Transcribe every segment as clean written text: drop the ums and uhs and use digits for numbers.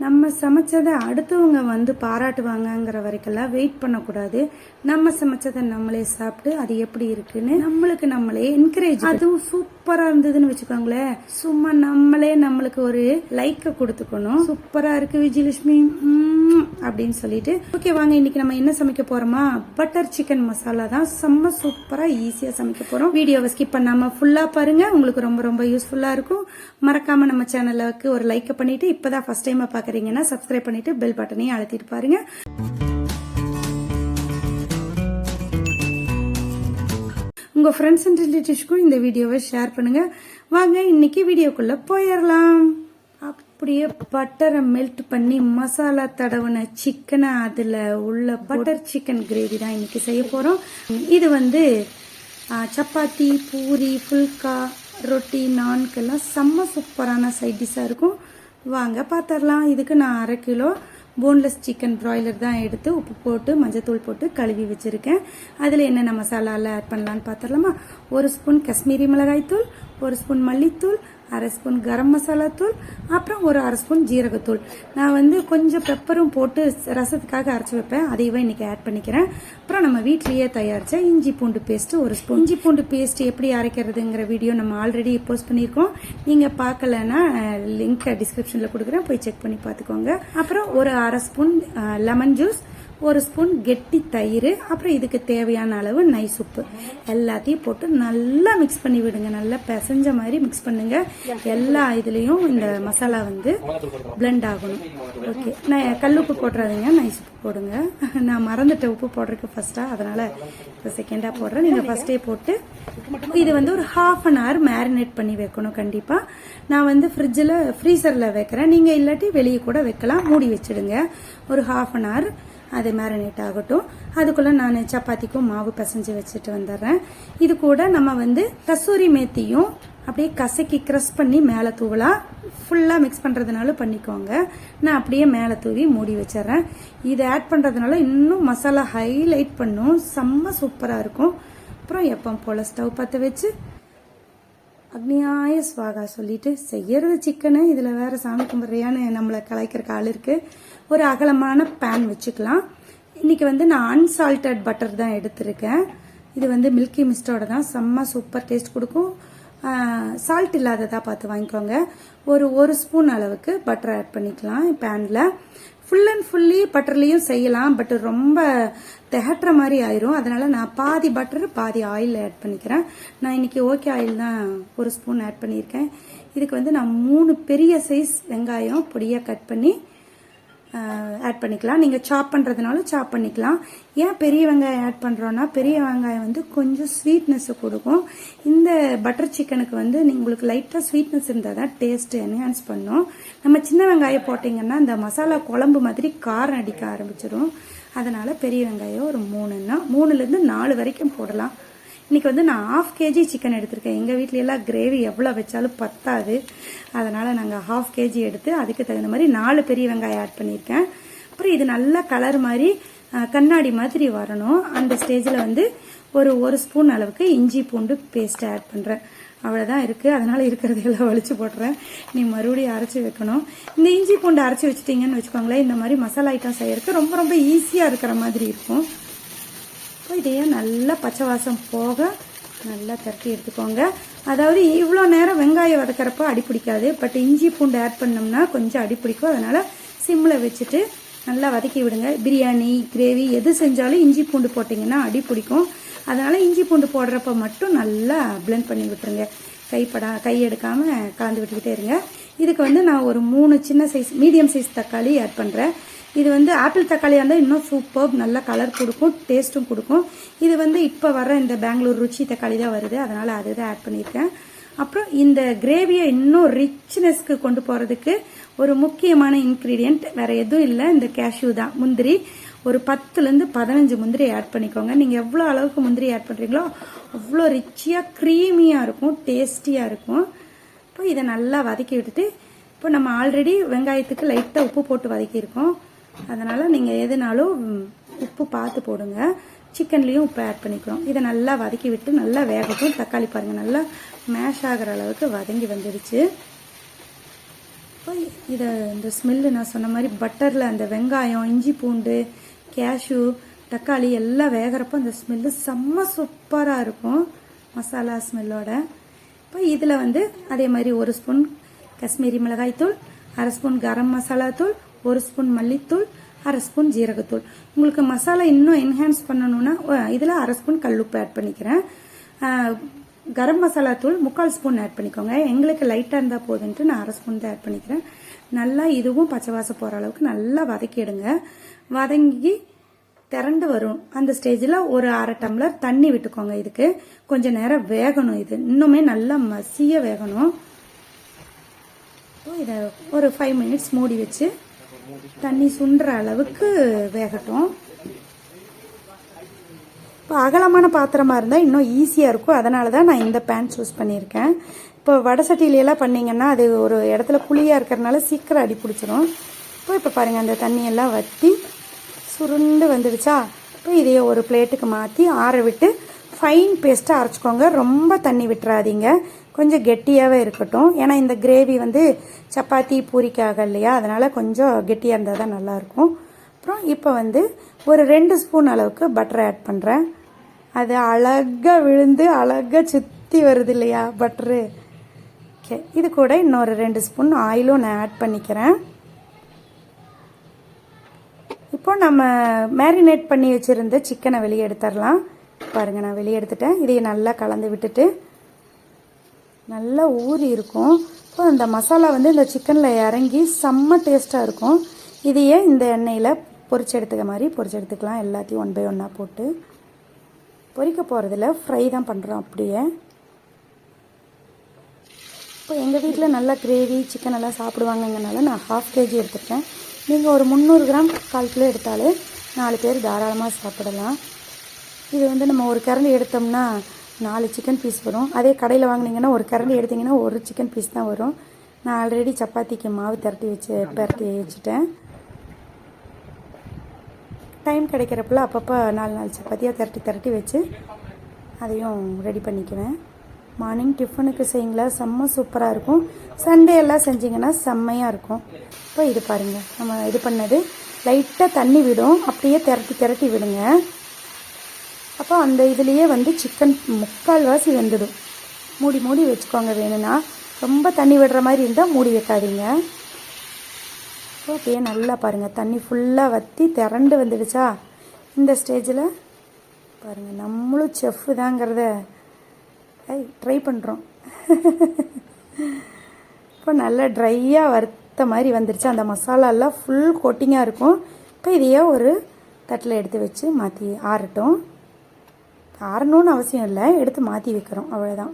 நம்ம சமைச்சதை அடுத்தவங்க வந்து பாராட்டுவாங்கங்கிற வரைக்கெல்லாம் வெயிட் பண்ணக்கூடாது. நம்ம சமைச்சதை நம்மளே சாப்பிட்டு அது எப்படி இருக்குன்னு நம்மளுக்கு நம்மளே என்கரேஜ். அதுவும் சூப்பரா இருந்ததுன்னு வச்சுக்கோங்களேன், சும்மா நம்மளே நம்மளுக்கு ஒரு லைக்க கொடுத்துக்கணும். சூப்பரா இருக்கு விஜயலட்சுமி அப்படின்னு சொல்லிட்டு. ஓகே, வாங்க இன்னைக்கு நம்ம என்ன சமைக்க போறோமா, பட்டர் சிக்கன் மசாலா தான். செம்ம சூப்பரா ஈஸியா சமைக்க போறோம். வீடியோவை ஸ்கிப் பண்ணாம ஃபுல்லா பாருங்க, உங்களுக்கு ரொம்ப ரொம்ப யூஸ்ஃபுல்லா இருக்கும். மறக்காம நம்ம சேனலுக்கு ஒரு லைக் பண்ணிட்டு, இப்பதான் ஃபர்ஸ்ட் டைம் பாக்குறீங்கன்னா சப்ஸ்கிரைப் பண்ணிட்டு பெல் பட்டனையும் அழுத்திட்டு பாருங்க. உங்க ஃப்ரெண்ட்ஸ் அண்ட் ரிலேட்டிவ்ஸ்க்கும் இந்த வீடியோவை ஷேர் பண்ணுங்க. வாங்க இன்னைக்கு வீடியோக்குள்ள போயிடலாம். அப்படியே பட்டரை மெல்ட் பண்ணி மசாலா தடவின சிக்கனை அதுல உள்ள பட்டர் சிக்கன் கிரேவி தான் இன்னைக்கு செய்ய போறோம். இது வந்து சப்பாத்தி, பூரி, ஃபுல்கா, ரொட்டி, நான்கெல்லாம் செம்ம சூப்பரான சைட் டிஷ்ஷாக இருக்கும். வாங்க பார்த்துடலாம். இதுக்கு நான் 1/2 கிலோ போன்லெஸ் சிக்கன் பிராய்லர் தான் எடுத்து உப்பு போட்டு மஞ்சத்தூள் போட்டு கழுவி வச்சிருக்கேன். அதில் என்னென்ன மசாலாலாம் ஆட் பண்ணலான்னு பார்த்துடலாமா. 1 ஸ்பூன் காஷ்மீரி மிளகாய் தூள், 1 ஸ்பூன் மல்லித்தூள், 1/2 ஸ்பூன் கரம் மசாலா தூள், அப்புறம் ஒரு 1/2 ஸ்பூன் ஜீரகத்தூள். நான் வந்து கொஞ்சம் பெப்பரும் போட்டு ரசத்துக்காக அரைச்சி வைப்பேன், அதையவே இன்னைக்கு ஆட் பண்ணிக்கிறேன். அப்புறம் நம்ம வீட்லயே தயாரிச்ச இஞ்சி பூண்டு பேஸ்ட் 1 ஸ்பூன். இஞ்சி பூண்டு பேஸ்ட் எப்படி அரைக்கிறதுங்கிற வீடியோ நம்ம ஆல்ரெடி போஸ்ட் பண்ணியிருக்கோம். நீங்க பார்க்கலன்னா லிங்க் டிஸ்கிரிப்ஷன்ல கொடுக்குறேன், போய் செக் பண்ணி பார்த்துக்கோங்க. அப்புறம் ஒரு 1/2 ஸ்பூன் லெமன் ஜூஸ், 1 ஸ்பூன் கெட்டி தயிர், அப்புறம் இதுக்கு தேவையான அளவு நைஸ் உப்பு எல்லாத்தையும் போட்டு நல்லா மிக்ஸ் பண்ணி விடுங்க. நல்லா பிசைஞ்ச மாதிரி மிக்ஸ் பண்ணுங்க. எல்லா இதுலயும் இந்த மசாலா வந்து பிளெண்ட் ஆகணும். ஓகே, நான் கல்லுப்பு போட்டுறாதீங்க, நைஸ் உப்பு போடுங்க. நான் மறந்துட்டேன் உப்பு போடுறதுக்கு ஃபர்ஸ்டா, அதனால இப்போ செகண்டா போடுறேன். நீங்க ஃபர்ஸ்டே போட்டு இது வந்து ஒரு 1/2 an hour மேரினேட் பண்ணி வைக்கணும். கண்டிப்பா நான் வந்து ஃப்ரீசர்ல வைக்கிறேன், நீங்க இல்லாட்டி வெளியே கூட வைக்கலாம். மூடி வச்சிடுங்க ஒரு 1/2 an hour. அது மேரினேட் ஆகட்டும். அதுக்குள்ள நான் சப்பாத்திக்கும் மாவு பிசைஞ்சு வச்சுட்டு வந்துடுறேன். இது கூட நம்ம வந்து கசூரி மேத்தியும் அப்படியே கசக்கி கிரஷ் பண்ணி மேலே தூவலாம். ஃபுல்லாக மிக்ஸ் பண்ணுறதுனால பண்ணிக்கோங்க. நான் அப்படியே மேலே தூவி மூடி வச்சிடறேன். இதை ஆட் பண்ணுறதுனால இன்னும் மசாலா ஹைலைட் பண்ணும், செம்ம சூப்பராக இருக்கும். அப்புறம் எப்போ போல் ஸ்டவ் பற்ற வச்சு அக்னியாய ஸ்வாகா சொல்லிட்டு செய்யறது சிக்கனு. இதில் வேற சாமி கும்பிட்றியான்னு நம்மளை கலாய்க்கிறக்கு ஆள் இருக்கு. ஒரு அகலமான பேன் வச்சுக்கலாம். இன்னைக்கு வந்து நான் அன்சால்டட் பட்டர் தான் எடுத்திருக்கேன். இது வந்து மில்கி மிஸ்டோட தான், செம்ம சூப்பர் டேஸ்ட் கொடுக்கும். சால்ட் இல்லாததா பார்த்து வாங்கிக்கோங்க. ஒரு ஸ்பூன் அளவுக்கு பட்டர் ஆட் பண்ணிக்கலாம் பேன்ல. ஃபுல் அண்ட் ஃபுல்லி பட்டர்லையும் செய்யலாம், பட் ரொம்ப திகட்டுற மாதிரி ஆயிரும். அதனால நான் பாதி பட்டர் பாதி ஆயில் ஆட் பண்ணிக்கிறேன். நான் இன்னைக்கு ஓகே ஆயில் தான் 1 ஸ்பூன் ஆட் பண்ணியிருக்கேன். இதுக்கு வந்து நான் 3 பெரிய சைஸ் வெங்காயம் பொடியாக கட் பண்ணி ஆட் பண்ணிக்கலாம். நீங்கள் சாப் பண்ணுறதுனாலும் சாப் பண்ணிக்கலாம். ஏன் பெரிய வெங்காயம் ஆட் பண்ணுறோன்னா, பெரிய வெங்காயம் வந்து கொஞ்சம் ஸ்வீட்னஸ் கொடுக்கும். இந்த பட்டர் சிக்கனுக்கு வந்து உங்களுக்கு லைட்டாக ஸ்வீட்னஸ் இருந்தால் தான் டேஸ்ட் என்ஹான்ஸ் பண்ணும். நம்ம சின்ன வெங்காயம் போட்டிங்கன்னா இந்த மசாலா குழம்பு மாதிரி காரம் அடிக்க ஆரம்பிச்சிடும். அதனால பெரிய வெங்காயம் ஒரு 3லேருந்து 4 வரைக்கும் போடலாம். இன்னைக்கு வந்து நான் 1/2 kg சிக்கன் எடுத்திருக்கேன். எங்கள் வீட்ல எல்லாம் கிரேவி எவ்வளோ வச்சாலும் பத்தாது. அதனால நாங்கள் 1/2 kg எடுத்து அதுக்கு தகுந்த மாதிரி 4 பெரிய வெங்காயம் ஆட் பண்ணியிருக்கேன். அப்புறம் இது நல்ல கலர் மாதிரி கண்ணாடி மாதிரி வரணும். அந்த ஸ்டேஜில் வந்து ஒரு ஸ்பூன் அளவுக்கு இஞ்சி பூண்டு பேஸ்ட் ஆட் பண்ணுறேன். அவ்வளோதான் இருக்குது. அதனால இருக்கிறதெல்லாம் வலிச்சு போட்டுறேன். நீ மறுபடியும் அரைச்சி வைக்கணும். இந்த இஞ்சி பூண்டு அரைச்சி வச்சுட்டீங்கன்னு வச்சுக்கோங்களேன், இந்த மாதிரி மசாலா ஐட்டம் செய்யறதுக்கு ரொம்ப ரொம்ப ஈஸியாக இருக்கிற மாதிரி இருக்கும். இதையே நல்லா பச்சை வாசம் போக நல்லா தட்டி எடுத்துக்கோங்க. அதாவது இவ்வளோ நேரம் வெங்காயம் வதக்கிறப்ப அடிப்பிடிக்காது, பட் இஞ்சி பூண்டு ஆட் பண்ணோம்னா கொஞ்சம் அடிப்பிடிக்கும். அதனால சிம்மில் வச்சுட்டு நல்லா வதக்கி விடுங்க. பிரியாணி, கிரேவி எது செஞ்சாலும் இஞ்சி பூண்டு போட்டிங்கன்னா அடிப்பிடிக்கும். அதனால இஞ்சி பூண்டு போடுறப்ப மட்டும் நல்லா பிளெண்ட் பண்ணி விட்டுருங்க. கை எடுக்காம கலந்து விட்டுக்கிட்டே இருங்க. இதுக்கு வந்து நான் ஒரு 3 சின்ன சைஸ் மீடியம் சைஸ் தக்காளி ஆட் பண்ணுறேன். இது வந்து ஆப்பிள் தக்காளியாக இருந்தால் இன்னும் சூப்பர், நல்ல கலர் கொடுக்கும், டேஸ்ட்டும் கொடுக்கும். இது வந்து இப்போ வர இந்த பெங்களூர் ருச்சி தக்காளி தான் வருது, அதனால அதுதான் ஆட் பண்ணியிருக்கேன். அப்புறம் இந்த கிரேவியை இன்னும் ரிச்னஸ்க்கு கொண்டு போகிறதுக்கு ஒரு முக்கியமான இன்க்ரீடியன்ட் வேற எதுவும் இல்லை, இந்த கேஷ்யூ தான். முந்திரி ஒரு 10லேருந்து 15 முந்திரி ஆட் பண்ணிக்கோங்க. நீங்கள் எவ்வளோ அளவுக்கு முந்திரி ஆட் பண்ணுறீங்களோ அவ்வளோ ரிச்சியாக க்ரீமியாக இருக்கும், டேஸ்டியாக இருக்கும். இப்போ இதை நல்லா வதக்கி விட்டுட்டு, இப்போ நம்ம ஆல்ரெடி வெங்காயத்துக்கு லைட்டாக உப்பு போட்டு வதக்கியிருக்கோம். அதனால் நீங்கள் எதுனாலும் உப்பு பார்த்து போடுங்க. சிக்கன்லேயும் உப்பு ஆட் பண்ணிக்கிறோம். இதை நல்லா வதக்கி விட்டு நல்லா வேகட்டும். தக்காளி பாருங்கள் நல்லா மேஷ் ஆகிற அளவுக்கு வதங்கி வந்துடுச்சு. இதை இந்த ஸ்மெல்லு நான் சொன்ன மாதிரி பட்டரில் அந்த வெங்காயம், இஞ்சி பூண்டு, கேஷ்யூ, தக்காளி எல்லாம் வேகிறப்போ அந்த ஸ்மெல்லு செம்ம சூப்பராக இருக்கும் மசாலா ஸ்மெல்லோட. இப்போ இதில் வந்து அதே மாதிரி 1 ஸ்பூன் காஷ்மீரி மிளகாய்த்தூள், 1/2 ஸ்பூன் கரம் மசாலா தூள், 1 ஸ்பூன் மல்லித்தூள், 1/2 ஸ்பூன் ஜீரகத்தூள். உங்களுக்கு மசாலா இன்னும் என்ஹான்ஸ் பண்ணணும்னா இதில் 1/2 ஸ்பூன் கல்லுப்பு ஆட் பண்ணிக்கிறேன். கரம் மசாலா தூள் 3/4 ஸ்பூன் ஆட் பண்ணிக்கோங்க. எங்களுக்கு லைட்டாக இருந்தால் போதுன்ட்டு நான் 1/2 ஸ்பூன் தான் ஆட் பண்ணிக்கிறேன். நல்லா இதுவும் பச்சை வாசம் போகிற அளவுக்கு நல்லா வதக்கிடுங்க. வதங்கி திரண்டு வரும் அந்த ஸ்டேஜில் ஒரு 1/2 டம்ளர் தண்ணி விட்டுக்கோங்க. இதுக்கு கொஞ்சம் நேரம் வேகணும். இது இன்னுமே நல்லா மசிய வேகணும். இதை ஒரு 5 மினிட்ஸ் மூடி வச்சு தண்ணி சுண்டுற அளவுக்கு வேகட்டும். இப்போ அகலமான பாத்திரமாக இருந்தால் இன்னும் ஈஸியாக இருக்கும். அதனால தான் நான் இந்த பேன் சூஸ் பண்ணியிருக்கேன். இப்போ வடை சட்டியிலெல்லாம் பண்ணிங்கன்னா அது ஒரு இடத்துல குழியாக இருக்கிறதுனால சீக்கிரம் அடி பிடிச்சிரும். இப்போ பாருங்கள் அந்த தண்ணியெல்லாம் வற்றி சுருண்டு வந்துடுச்சா. இப்போ இதையே ஒரு பிளேட்டுக்கு மாற்றி ஆற விட்டு ஃபைன் பேஸ்ட்டாக அரைச்சிக்கோங்க. ரொம்ப தண்ணி விட்டுறாதீங்க, கொஞ்சம் கெட்டியாகவே இருக்கட்டும். ஏன்னா இந்த கிரேவி வந்து சப்பாத்தி பூரிக்காக இல்லையா, அதனால் கொஞ்சம் கெட்டியாக இருந்தால் தான் நல்லாயிருக்கும். அப்புறம் இப்போ வந்து ஒரு 2 ஸ்பூன் அளவுக்கு பட்டரை ஆட் பண்ணுறேன். அது அழகாக விழுந்து அழகாக சுற்றி வருது இல்லையா பட்டரு. ஓகே, இது கூட இன்னொரு 2 ஸ்பூன் ஆயிலும் நான் ஆட் பண்ணிக்கிறேன். இப்போ நம்ம மேரினேட் பண்ணி வச்சுருந்த சிக்கனை வெளியே எடுத்துடலாம். பாருங்கள், நான் வெளியே எடுத்துட்டேன். இதையை நல்லா கலந்து விட்டுட்டு நல்லா ஊறி இருக்கும். இப்போ அந்த மசாலா வந்து இந்த சிக்கனில் இறங்கி செம்ம டேஸ்ட்டாக இருக்கும். இதையே இந்த எண்ணெயில் பொரிச்சு எடுத்துக்க மாதிரி பொரிச்சு எடுத்துக்கலாம். எல்லாத்தையும் 1 பை 1 போட்டு பொரிக்க போகிறதில்ல, ஃப்ரை தான் பண்ணுறோம் அப்படியே. இப்போ எங்கள் வீட்டில் நல்லா கிரேவி சிக்கன் எல்லாம் சாப்பிடுவாங்கங்கனால நான் 1/2 kg எடுத்துருக்கேன். நீங்கள் ஒரு 300 கிராம் 1/4 கிலோ எடுத்தாலே 4 பேர் தாராளமாக சாப்பிடலாம். இது வந்து நம்ம ஒரு கரண்டி எடுத்தோம்னா 4 சிக்கன் பீஸ் வரும். அதே கடையில் வாங்கினீங்கன்னா ஒரு கரண்டி எடுத்திங்கன்னா 1 சிக்கன் பீஸ் தான் வரும். நான் ஆல்ரெடி சப்பாத்திக்கு மாவு பரட்டி வச்சுட்டேன். டைம் கிடைக்கிறப்பல அப்பப்போ 4 சப்பாத்தியாக திரட்டி வச்சு அதையும் ரெடி பண்ணிக்குவேன். மார்னிங் டிஃபனுக்கு செய்யுங்களா, செம்ம சூப்பராக இருக்கும். சண்டே எல்லாம் செஞ்சிங்கன்னா செம்மையாக இருக்கும். இப்போ இது பாருங்கள், நம்ம இது பண்ணது லைட்டாக தண்ணி விடும், அப்படியே திரட்டி விடுங்க. அப்போ அந்த இதுலேயே வந்து சிக்கன் 3/4 வாசி வெந்துடும். மூடி வச்சுக்கோங்க. வேணும்னா ரொம்ப தண்ணி விடுற மாதிரி இருந்தால் மூடி வைக்காதீங்க. அப்படியே நல்லா பாருங்கள் தண்ணி ஃபுல்லாக வற்றி திரண்டு வந்துடுச்சா. இந்த ஸ்டேஜில் பாருங்கள், நம்மளும் செஃப்பு தாங்கிறத ட்ரை பண்ணுறோம். இப்போ நல்லா ட்ரையாக வறுத்த மாதிரி வந்துடுச்சு. அந்த மசாலாலாம் ஃபுல் கோட்டிங்காக இருக்கும். இப்போ இதையே ஒரு தட்டில் எடுத்து வச்சு மாற்றி ஆறட்டும். ஆறணும்னு அவசியம் இல்லை, எடுத்து மாற்றி வைக்கிறோம் அவ்வளோதான்.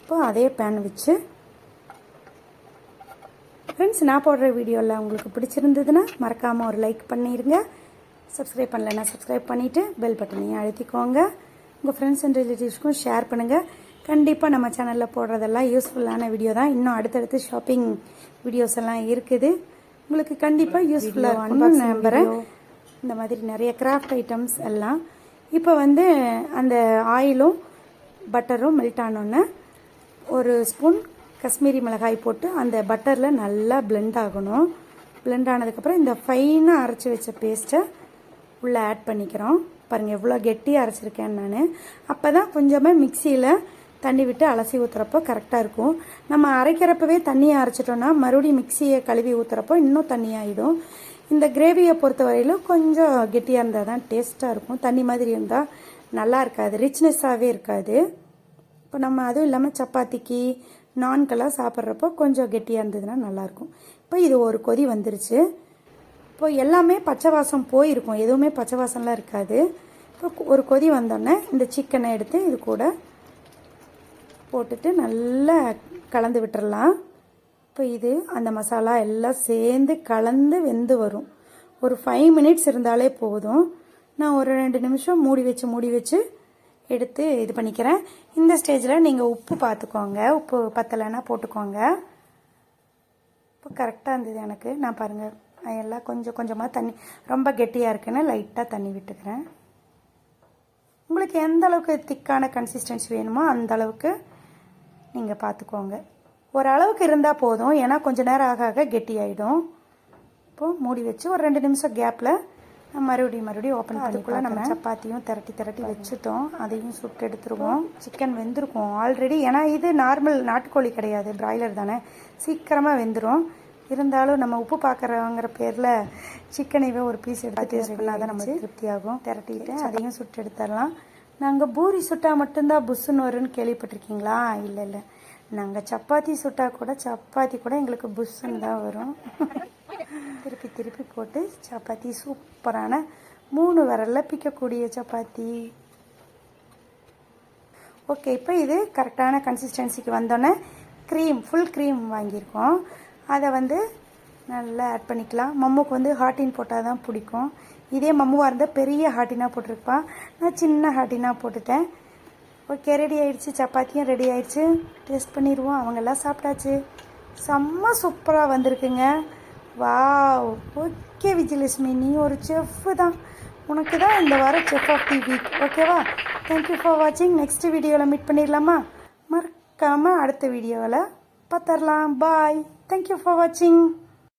இப்போ அதே பேன் வச்சு ஃப்ரெண்ட்ஸ், நான் போடுற வீடியோவில் உங்களுக்கு பிடிச்சிருந்ததுன்னா மறக்காமல் ஒரு லைக் பண்ணிடுங்க. சப்ஸ்கிரைப் பண்ணலைன்னா சப்ஸ்கிரைப் பண்ணிவிட்டு பெல் பட்டனையும் அழுத்திக்கோங்க. உங்கள் ஃப்ரெண்ட்ஸ் அண்ட் ரிலேட்டிவ்ஸ்க்கும் ஷேர் பண்ணுங்கள். கண்டிப்பாக நம்ம சேனலில் போடுறதெல்லாம் யூஸ்ஃபுல்லான வீடியோ தான். இன்னும் அடுத்தடுத்து ஷாப்பிங் வீடியோஸ் எல்லாம் இருக்குது. உங்களுக்கு கண்டிப்பாக யூஸ்ஃபுல்லாக இருக்கும்னு நம்புகிறேன். இந்த மாதிரி நிறைய கிராஃப்ட் ஐட்டம்ஸ் எல்லாம். இப்போ வந்து அந்த ஆயிலும் பட்டரும் மெல்ட் ஆனோன்னே 1 ஸ்பூன் காஷ்மீரி மிளகாய் போட்டு அந்த பட்டரில் நல்லா பிளெண்ட் ஆகணும். பிளெண்ட் ஆனதுக்கப்புறம் இந்த ஃபைனாக அரைச்சி வச்ச பேஸ்ட்டை உள்ளே ஆட் பண்ணிக்கிறோம். பாருங்கள் எவ்வளோ கெட்டியாக அரைச்சிருக்கேன் நான். அப்போ தான் கொஞ்சமாக மிக்சியில் தண்ணி விட்டு அலசி ஊற்றுறப்போ கரெக்டாக இருக்கும். நம்ம அரைக்கிறப்பவே தண்ணியை அரைச்சிட்டோன்னா மறுபடியும் மிக்சியை கழுவி ஊற்றுறப்போ இன்னும் தண்ணியாகிடும். இந்த கிரேவியை பொறுத்த வரையிலும் கொஞ்சம் கெட்டியாக இருந்தால் தான் டேஸ்ட்டாக இருக்கும். தண்ணி மாதிரி இருந்தால் நல்லா இருக்காது, ரிச்னஸ்ஸாகவே இருக்காது. இப்போ நம்ம அதுவும் இல்லாமல் சப்பாத்திக்கு நான்கெல்லாம் சாப்பிட்றப்போ கொஞ்சம் கெட்டியாக இருந்ததுன்னா நல்லாயிருக்கும். இப்போ இது ஒரு கொதி வந்துருச்சு. இப்போ எல்லாமே பச்சை வாசம் போயிருக்கும், எதுவுமே பச்சை வாசம்லாம் இருக்காது. இப்போ ஒரு கொதி வந்தோடனே இந்த சிக்கனை எடுத்து இது கூட போட்டுட்டு நல்லா கலந்து விட்டுறலாம். இப்போ இது அந்த மசாலா எல்லாம் சேர்ந்து கலந்து வெந்து வரும். ஒரு 5 மினிட்ஸ் இருந்தாலே போதும். நான் ஒரு 2 நிமிஷம் மூடி வச்சு எடுத்து இது பண்ணிக்கிறேன். இந்த ஸ்டேஜில் நீங்கள் உப்பு பார்த்துக்கோங்க. உப்பு பத்தலைன்னா போட்டுக்கோங்க. இப்போ கரெக்டாக இருந்தது எனக்கு. நான் பாருங்கள் எல்லாம் கொஞ்சமாக தண்ணி, ரொம்ப கெட்டியாக இருக்குன்னு லைட்டாக தண்ணி விட்டுக்கிறேன். உங்களுக்கு எந்த அளவுக்கு திக்கான கன்சிஸ்டன்சி வேணுமோ அந்த அளவுக்கு நீங்கள் பார்த்துக்கோங்க. ஓரளவுக்கு இருந்தால் போதும், ஏன்னா கொஞ்சம் நேரம் ஆக ஆக கெட்டியாயிடும். இப்போது மூடி வச்சு ஒரு 2 நிமிஷம் கேப்பில் மறுபடியும் ஓப்பன் பண்ணிக்குள்ளே நம்ம சப்பாத்தியும் திரட்டி வச்சுட்டோம். அதையும் சுட்டு எடுத்துருவோம். சிக்கன் வெந்திருக்கும் ஆல்ரெடி, ஏன்னா இது நார்மல் நாட்டுக்கோழி கிடையாது, பிராய்லர் தானே, சீக்கிரமாக வெந்துடும். இருந்தாலும் நம்ம உப்பு பார்க்குறோங்கிற பேரில் சிக்கனைவே ஒரு பீஸ் எடுத்து டேஸ்ட் பண்ணால் தான் நம்மளுக்கு திருப்தியாகும். திரட்டிட்டு அதையும் சுட்டு எடுத்துடலாம். நாங்கள் பூரி சுட்டால் மட்டும்தான் புஷ்ஷுன்னு வரும்னு கேள்விப்பட்டிருக்கீங்களா? இல்லை, நாங்கள் சப்பாத்தி சுட்டால் கூட சப்பாத்தி கூட எங்களுக்கு புஷ்ஷுன்னு தான் வரும். திருப்பி போட்டு சப்பாத்தி சூப்பரான 3 விரலில் பிக்கக்கூடிய சப்பாத்தி. ஓகே, இப்போ இது கரெக்டான கன்சிஸ்டன்சிக்கு வந்தோன்னே ஃபுல் க்ரீம் வாங்கியிருக்கோம். அதை வந்து நல்லா ஆட் பண்ணிக்கலாம். மம்முக்கு ஹாட்டின் போட்டால் தான் பிடிக்கும். இதே மம்முவாக இருந்தால் பெரிய ஹாட்டினாக போட்டிருப்பான், நான் சின்ன ஹாட்டினாக போட்டுட்டேன். ஓகே, ரெடி ஆயிடுச்சு. சப்பாத்தியும் ரெடி ஆயிடுச்சு. டேஸ்ட் பண்ணிடுவோம். அவங்கெல்லாம் சாப்பிட்டாச்சு. செம்ம சூப்பராக வந்திருக்குங்க. வாவ். ஓகே விஜயலட்சுமி, நீ ஒரு செஃப் தான். உனக்கு தான் இந்த வாரம் செஃப் ஆஃப் தி வீக். ஓகேவா? தேங்க்யூ ஃபார் வாட்சிங். நெக்ஸ்ட் வீடியோவில் மீட் பண்ணிடலாமா? மறக்காமல் அடுத்த வீடியோவில் பார்த்துடலாம். பாய். தேங்க்யூ ஃபார் வாட்சிங்.